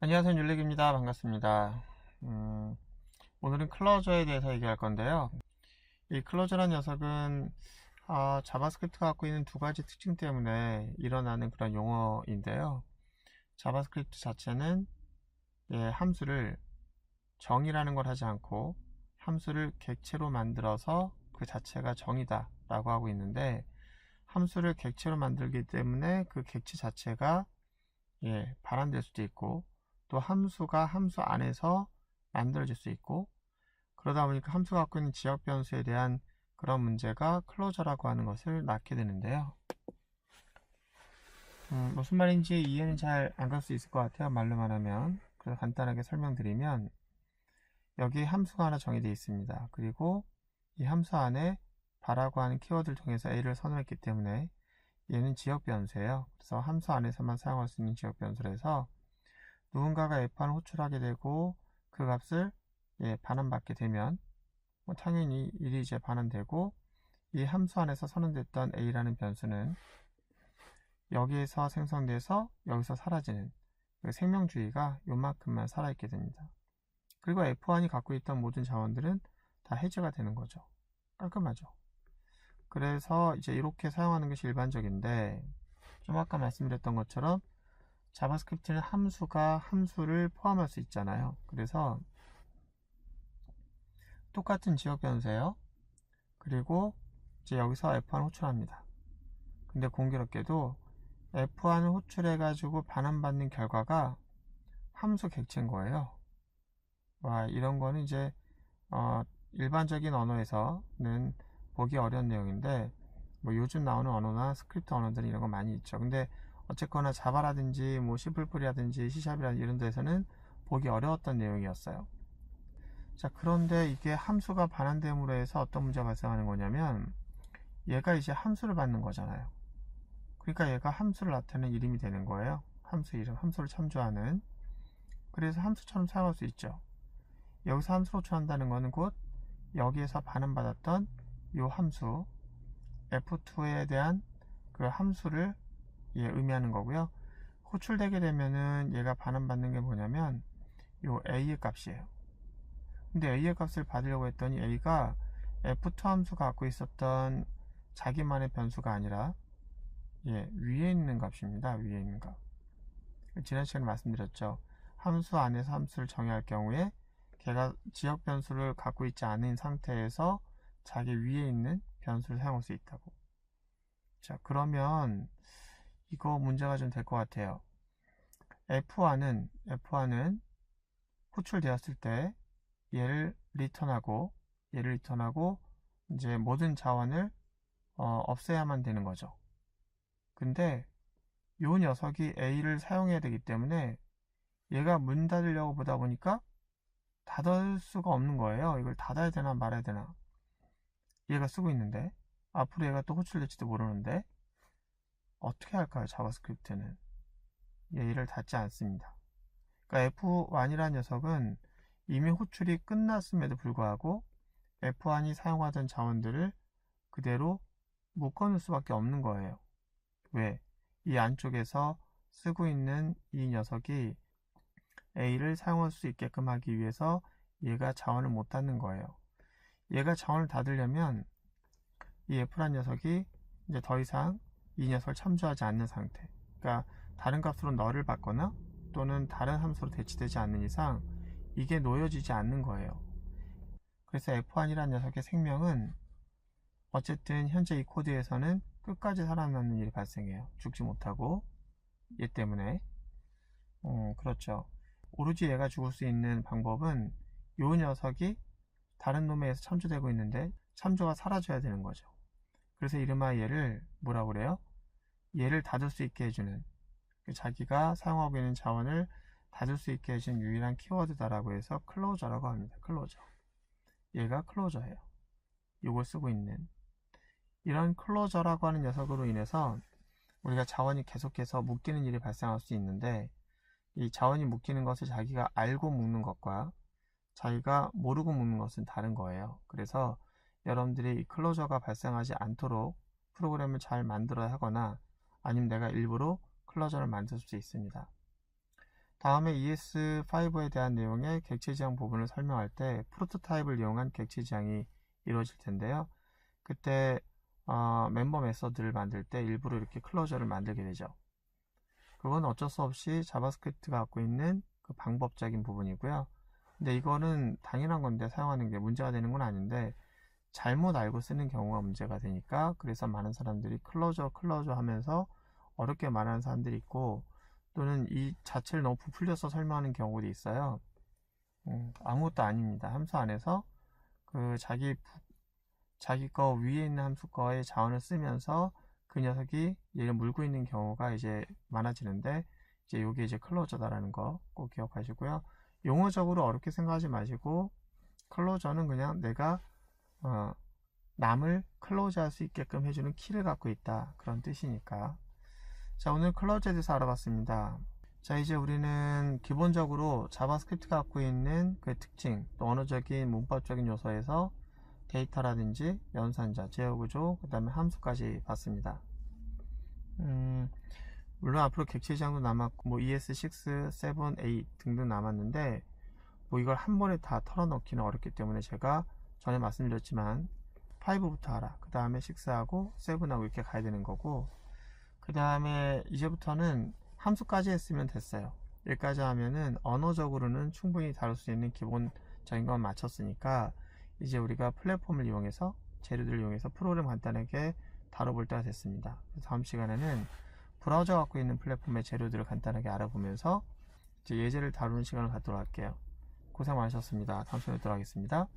안녕하세요, 윤렉입니다. 반갑습니다. 오늘은 클로저에 대해서 얘기할 건데요. 이 클로저란 녀석은 자바스크립트가 갖고 있는 두 가지 특징 때문에 일어나는 그런 용어인데요. 자바스크립트 자체는 함수를 정의라는 걸 하지 않고 함수를 객체로 만들어서 그 자체가 정의다 라고 하고 있는데, 함수를 객체로 만들기 때문에 그 객체 자체가 발환될 수도 있고, 또 함수가 함수 안에서 만들어질 수 있고, 그러다 보니까 함수가 갖고 있는 지역 변수에 대한 그런 문제가 클로저라고 하는 것을 낳게 되는데요. 무슨 말인지 이해는 잘 안 갈 수 있을 것 같아요, 말로만 하면. 그래서 간단하게 설명드리면, 여기 함수가 하나 정의되어 있습니다. 그리고 이 함수 안에 바라고 하는 키워드를 통해서 a를 선언했기 때문에 얘는 지역 변수예요. 그래서 함수 안에서만 사용할 수 있는 지역 변수라서 누군가가 f를 호출하게 되고 그 값을 반환받게 되면 당연히 1이 이제 반환되고, 이 함수 안에서 선언됐던 a라는 변수는 여기에서 생성돼서 여기서 사라지는 그 생명주의가 요만큼만 살아있게 됩니다. 그리고 f1이 갖고 있던 모든 자원들은 다 해제가 되는 거죠. 깔끔하죠. 그래서 이제 이렇게 사용하는 것이 일반적인데, 좀 아까 말씀드렸던 것처럼 자바스크립트는 함수가 함수를 포함할 수 있잖아요. 그래서 똑같은 지역 변수예요. 그리고 이제 여기서 f1 호출합니다. 근데 공교롭게도 f1을 호출해가지고 반환받는 결과가 함수 객체인 거예요. 이런 거는 이제 일반적인 언어에서는 보기 어려운 내용인데, 요즘 나오는 언어나 스크립트 언어들은 이런 거 많이 있죠. 근데 어쨌거나 자바라든지 C++이라든지 C샵이라든지 이런 데서는 보기 어려웠던 내용이었어요. 자, 그런데 이게 함수가 반환됨으로 해서 어떤 문제가 발생하는 거냐면, 얘가 이제 함수를 받는 거잖아요. 그러니까 얘가 함수를 나타내는 이름이 되는 거예요. 함수 이름, 함수를 참조하는. 그래서 함수처럼 사용할 수 있죠. 여기서 함수로 호출한다는 거는 곧 여기에서 반환받았던 이 함수 f2에 대한 그 함수를 의미하는 거고요. 호출되게 되면은 얘가 반환받는 게 뭐냐면 요 a의 값이에요. 근데 a의 값을 받으려고 했더니 a가 f2 함수가 갖고 있었던 자기만의 변수가 아니라 위에 있는 값입니다. 위에 있는 값. 지난 시간에 말씀드렸죠. 함수 안에서 함수를 정의할 경우에 걔가 지역 변수를 갖고 있지 않은 상태에서 자기 위에 있는 변수를 사용할 수 있다고. 자, 그러면 이거 문제가 좀 될 것 같아요. F1은 호출되었을 때 얘를 리턴하고 이제 모든 자원을 없애야만 되는 거죠. 근데 요 녀석이 A를 사용해야 되기 때문에 얘가 문 닫으려고 보다 보니까 닫을 수가 없는 거예요. 이걸 닫아야 되나 말아야 되나. 얘가 쓰고 있는데 앞으로 얘가 또 호출될지도 모르는데 어떻게 할까요? 자바스크립트는 얘를 닫지 않습니다. 그러니까 F1이라는 녀석은 이미 호출이 끝났음에도 불구하고 F1이 사용하던 자원들을 그대로 묶어놓을 수밖에 없는 거예요. 왜? 이 안쪽에서 쓰고 있는 이 녀석이 A를 사용할 수 있게끔 하기 위해서 얘가 자원을 못 닫는 거예요. 얘가 자원을 닫으려면 이 F란 녀석이 이제 더 이상 이 녀석을 참조하지 않는 상태, 그러니까 다른 값으로 널을 받거나 또는 다른 함수로 대치되지 않는 이상 이게 놓여지지 않는 거예요. 그래서 F1이라는 녀석의 생명은 어쨌든 현재 이 코드에서는 끝까지 살아남는 일이 발생해요. 죽지 못하고. 얘 때문에. 그렇죠. 오로지 얘가 죽을 수 있는 방법은 요 녀석이 다른 놈에 의해서 참조되고 있는데 참조가 사라져야 되는 거죠. 그래서 이름하여 얘를 뭐라고 그래요? 얘를 닫을 수 있게 해주는, 자기가 사용하고 있는 자원을 닫을 수 있게 해주는 유일한 키워드다라고 해서 클로저라고 합니다. 클로저. 얘가 클로저예요. 이걸 쓰고 있는 이런 클로저라고 하는 녀석으로 인해서 우리가 자원이 계속해서 묶이는 일이 발생할 수 있는데, 이 자원이 묶이는 것을 자기가 알고 묶는 것과 자기가 모르고 묶는 것은 다른 거예요. 그래서 여러분들이 이 클로저가 발생하지 않도록 프로그램을 잘 만들어야 하거나 아니면 내가 일부러 클로저를 만들 수 있습니다. 다음에 ES5에 대한 내용의 객체 지향 부분을 설명할 때 프로토타입을 이용한 객체 지향이 이루어질 텐데요. 그때 멤버 메서드를 만들 때 일부러 이렇게 클로저를 만들게 되죠. 그건 어쩔 수 없이 자바스크립트가 갖고 있는 그 방법적인 부분이고요. 근데 이거는 당연한 건데 사용하는 게 문제가 되는 건 아닌데 잘못 알고 쓰는 경우가 문제가 되니까, 그래서 많은 사람들이 클로저 하면서 어렵게 말하는 사람들이 있고, 또는 이 자체를 너무 부풀려서 설명하는 경우도 있어요. 아무것도 아닙니다. 함수 안에서 그 자기 거 위에 있는 함수 거의 자원을 쓰면서 그 녀석이 얘를 물고 있는 경우가 이제 많아지는데, 이제 요게 이제 클로저다라는 거 꼭 기억하시고요. 용어적으로 어렵게 생각하지 마시고, 클로저는 그냥 내가 남을 클로즈 할 수 있게끔 해주는 키를 갖고 있다, 그런 뜻이니까. 자, 오늘 클로저에 대해서 알아봤습니다. 자, 이제 우리는 기본적으로 자바스크립트가 갖고 있는 그 특징, 또 언어적인 문법적인 요소에서 데이터라든지 연산자, 제어구조, 그 다음에 함수까지 봤습니다. 물론 앞으로 객체 지향도 남았고, 뭐 ES6, 7, 8 등등 남았는데, 뭐 이걸 한 번에 다 털어넣기는 어렵기 때문에 제가 전에 말씀드렸지만 5부터 하라, 그 다음에 6하고 7하고 이렇게 가야 되는 거고, 그 다음에 이제부터는 함수까지 했으면 됐어요. 여기까지 하면은 언어적으로는 충분히 다룰 수 있는 기본적인 건 마쳤으니까, 이제 우리가 플랫폼을 이용해서, 재료들을 이용해서 프로그램 간단하게 다뤄볼 때가 됐습니다. 다음 시간에는 브라우저가 갖고 있는 플랫폼의 재료들을 간단하게 알아보면서 이제 예제를 다루는 시간을 갖도록 할게요. 고생 많으셨습니다. 다음 시간에 뵙도록 하겠습니다.